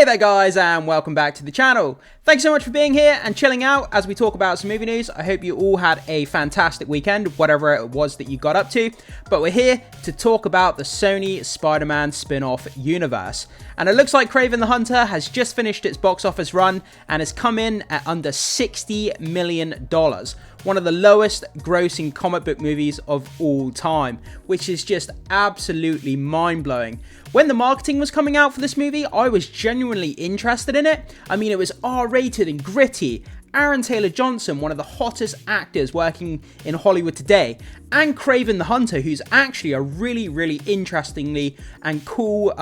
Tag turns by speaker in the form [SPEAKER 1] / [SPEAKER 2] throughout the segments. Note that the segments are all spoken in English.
[SPEAKER 1] Hey there guys, and welcome back to the channel. Thanks so much for being here and chilling out as we talk about some movie news. I hope you all had a fantastic weekend, whatever it was that you got up to. But we're here to talk about the Sony Spider-Man spin-off universe. And it looks like Kraven the Hunter has just finished its box office run and has come in at under $60 million. One of the lowest grossing comic book movies of all time, which is just absolutely mind-blowing. When the marketing was coming out for this movie, I was genuinely interested in it. I mean, it was R-rated and gritty. Aaron Taylor-Johnson, one of the hottest actors working in Hollywood today, and Kraven the Hunter, who's actually a really interestingly and cool,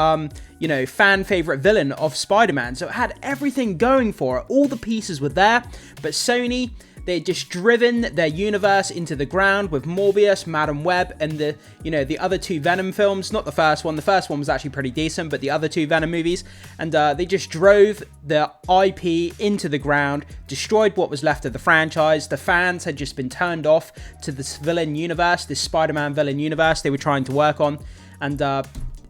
[SPEAKER 1] fan favorite villain of Spider-Man. So it had everything going for it. All the pieces were there, but Sony, they'd just driven their universe into the ground with Morbius, Madam Web, and the other two Venom films. Not the first one. The first one was actually pretty decent, but the other two Venom movies. And they just drove the IP into the ground, destroyed what was left of the franchise. The fans had just been turned off to this villain universe, this Spider-Man villain universe they were trying to work on. And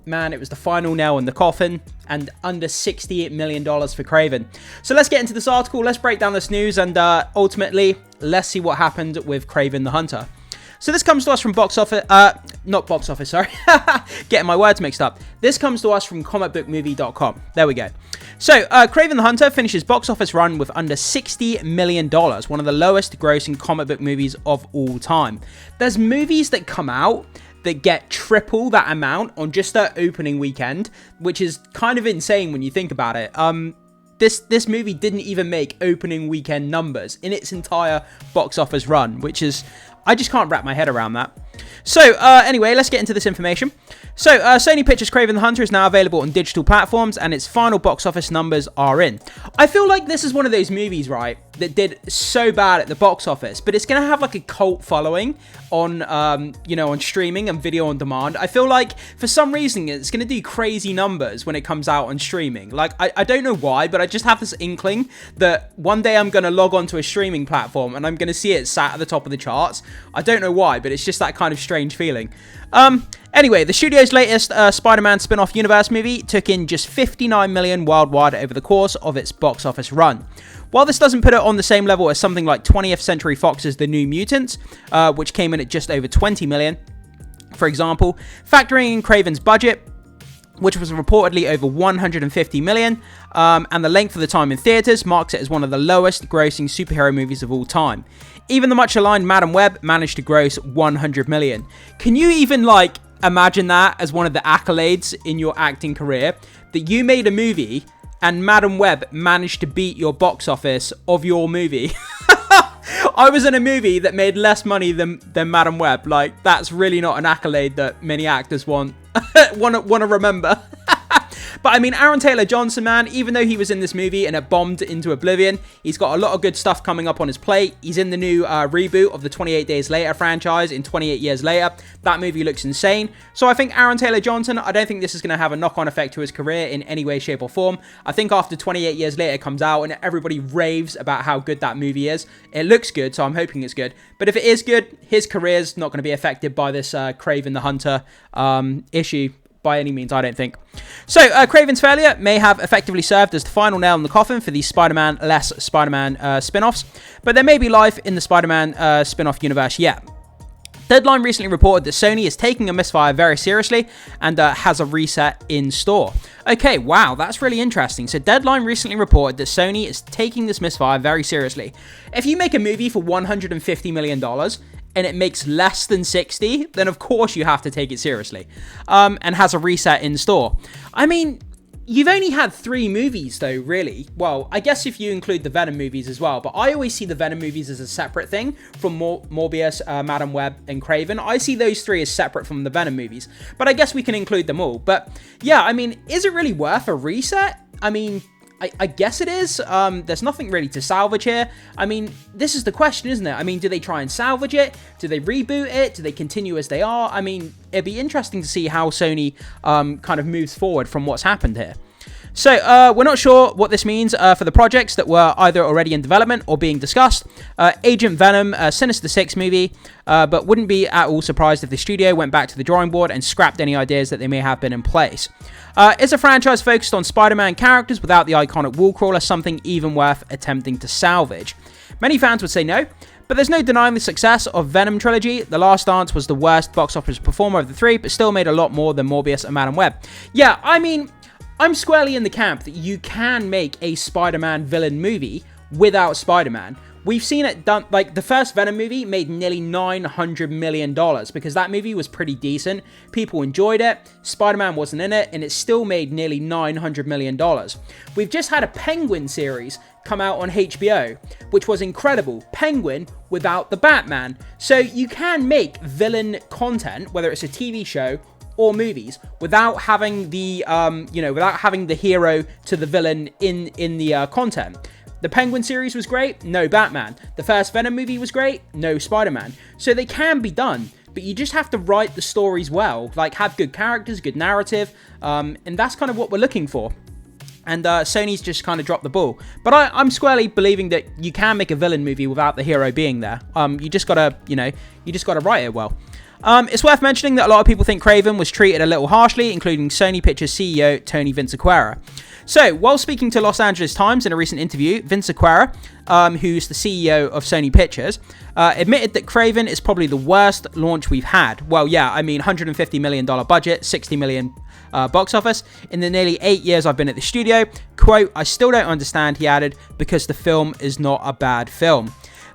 [SPEAKER 1] man, it was the final nail in the coffin, and under $68 million for Kraven. So let's get into this article, let's break down this news, and ultimately, let's see what happened with Kraven the Hunter. So this comes to us from getting my words mixed up. This comes to us from comicbookmovie.com. There we go. So, Kraven the Hunter finishes box office run with under $60 million, one of the lowest grossing comic book movies of all time. There's movies that come out that get triple that amount on just their opening weekend, which is kind of insane when you think about it. This movie didn't even make opening weekend numbers in its entire box office run, which is, I just can't wrap my head around that. So, anyway, let's get into this information. So, Sony Pictures' Kraven the Hunter is now available on digital platforms, and its final box office numbers are in. I feel like this is one of those movies, right, that did so bad at the box office, but it's going to have like a cult following on, on streaming and video on demand. I feel like for some reason it's going to do crazy numbers when it comes out on streaming. Like, I don't know why, but I just have this inkling that one day I'm going to log onto a streaming platform and I'm going to see it sat at the top of the charts. I don't know why, but it's just that kind of strange feeling. Anyway, the studio's latest Spider-Man spin-off universe movie took in just $59 million worldwide over the course of its box office run. While this doesn't put it on the same level as something like 20th Century Fox's The New Mutants, which came in at just over $20 million, for example, factoring in Kraven's budget, which was reportedly over $150 million, and the length of the time in theaters marks it as one of the lowest grossing superhero movies of all time. Even the much-aligned Madam Web managed to gross $100 million. Can you even, imagine that as one of the accolades in your acting career? That you made a movie and Madam Web managed to beat your box office of your movie. I was in a movie that made less money than Madam Web. Like, that's really not an accolade that many actors want to remember. But I mean, Aaron Taylor-Johnson, man, even though he was in this movie and it bombed into oblivion, he's got a lot of good stuff coming up on his plate. He's in the new reboot of the 28 Days Later franchise in 28 Years Later. That movie looks insane. So I think Aaron Taylor-Johnson, I don't think this is going to have a knock-on effect to his career in any way, shape, or form. I think after 28 Years Later comes out and everybody raves about how good that movie is, it looks good, so I'm hoping it's good. But if it is good, his career's not going to be affected by this Kraven the Hunter issue by any means, I don't think. So, Kraven's failure may have effectively served as the final nail in the coffin for these Spider-Man-less Spider-Man spin-offs, but there may be life in the Spider-Man spin-off universe yet. Deadline recently reported that Sony is taking a misfire very seriously and has a reset in store. Okay, wow, that's really interesting. So Deadline recently reported that Sony is taking this misfire very seriously. If you make a movie for $150 million and it makes less than 60, then of course you have to take it seriously, and has a reset in store. I mean, you've only had 3 movies though, really. Well, I guess if you include the Venom movies as well, but I always see the Venom movies as a separate thing from Morbius, Madam Web, and Kraven. I see those 3 as separate from the Venom movies, but I guess we can include them all. But yeah, I mean, is it really worth a reset? I mean, I guess it is. There's nothing really to salvage here. I mean, this is the question, isn't it? I mean, do they try and salvage it? Do they reboot it? Do they continue as they are? I mean, it'd be interesting to see how Sony kind of moves forward from what's happened here. So we're not sure what this means for the projects that were either already in development or being discussed. Agent Venom, Sinister Six movie, but wouldn't be at all surprised if the studio went back to the drawing board and scrapped any ideas that they may have been in place. Is a franchise focused on Spider-Man characters without the iconic wall crawler something even worth attempting to salvage? Many fans would say no, but there's no denying the success of Venom trilogy. The Last Dance was the worst box office performer of the three, but still made a lot more than Morbius and Madam Web. Yeah, I mean, I'm squarely in the camp that you can make a Spider-Man villain movie without Spider-Man. We've seen it done, like the first Venom movie made nearly $900 million because that movie was pretty decent. People enjoyed it. Spider-Man wasn't in it, and it still made nearly $900 million. We've just had a Penguin series come out on HBO, which was incredible. Penguin without the Batman. So you can make villain content, whether it's a TV show or movies, without having the, without having the hero to the villain in the content. The Penguin series was great, no Batman. The first Venom movie was great, no Spider-Man. So they can be done, but you just have to write the stories well, like have good characters, good narrative, and that's kind of what we're looking for. And Sony's just kind of dropped the ball. But I'm squarely believing that you can make a villain movie without the hero being there. You just gotta write it well. It's worth mentioning that a lot of people think Kraven was treated a little harshly, including Sony Pictures CEO Tony Vinciquerra. So, while speaking to Los Angeles Times in a recent interview, Vinciquerra, who's the CEO of Sony Pictures, admitted that Kraven is probably the worst launch we've had. Well, yeah, I mean, $150 million budget, $60 million box office. In the nearly 8 years I've been at the studio, quote, I still don't understand, he added, because the film is not a bad film.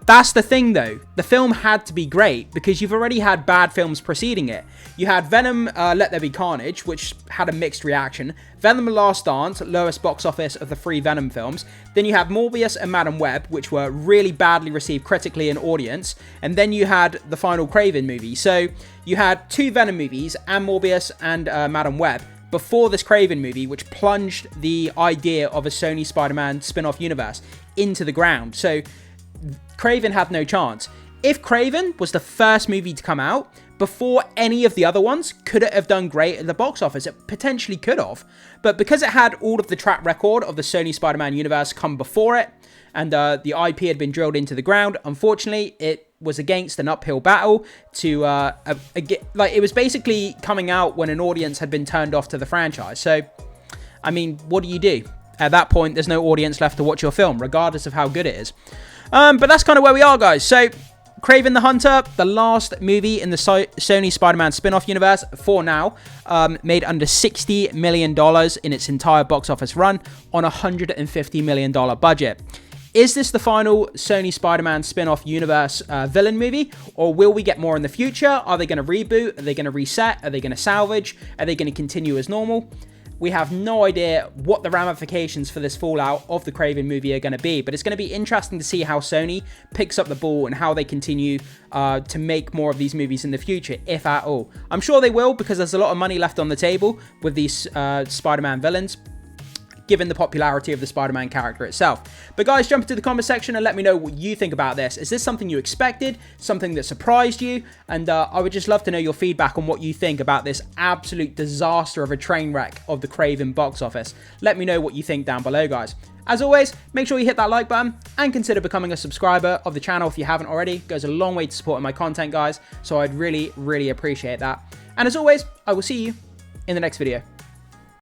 [SPEAKER 1] That's the thing, though. The film had to be great because you've already had bad films preceding it. You had Venom, Let There Be Carnage, which had a mixed reaction. Venom: The Last Dance, lowest box office of the 3 Venom films. Then you have Morbius and Madam Web, which were really badly received critically and audience. And then you had the final Kraven movie. So you had 2 Venom movies and Morbius and Madam Web before this Kraven movie, which plunged the idea of a Sony Spider-Man spin-off universe into the ground. So Kraven had no chance. If Kraven was the first movie to come out before any of the other ones, could it have done great at the box office? It potentially could have. But because it had all of the track record of the Sony Spider-Man universe come before it, and the IP had been drilled into the ground, unfortunately, it was against an uphill battle to, it was basically coming out when an audience had been turned off to the franchise. So, I mean, what do you do? At that point, there's no audience left to watch your film, regardless of how good it is. But that's kind of where we are, guys. So, Kraven the Hunter, the last movie in the Sony Spider-Man spin-off universe for now, made under $60 million in its entire box office run on a $150 million budget. Is this the final Sony Spider-Man spin-off universe villain movie, or will we get more in the future? Are they going to reboot? Are they going to reset? Are they going to salvage? Are they going to continue as normal? We have no idea what the ramifications for this fallout of the Kraven movie are going to be, but it's going to be interesting to see how Sony picks up the ball and how they continue to make more of these movies in the future, if at all. I'm sure they will, because there's a lot of money left on the table with these Spider-Man villains, given the popularity of the Spider-Man character itself. But guys, jump into the comment section and let me know what you think about this. Is this something you expected? Something that surprised you? And I would just love to know your feedback on what you think about this absolute disaster of a train wreck of the Kraven box office. Let me know what you think down below, guys. As always, make sure you hit that like button and consider becoming a subscriber of the channel if you haven't already. It goes a long way to supporting my content, guys. So I'd really, really appreciate that. And as always, I will see you in the next video.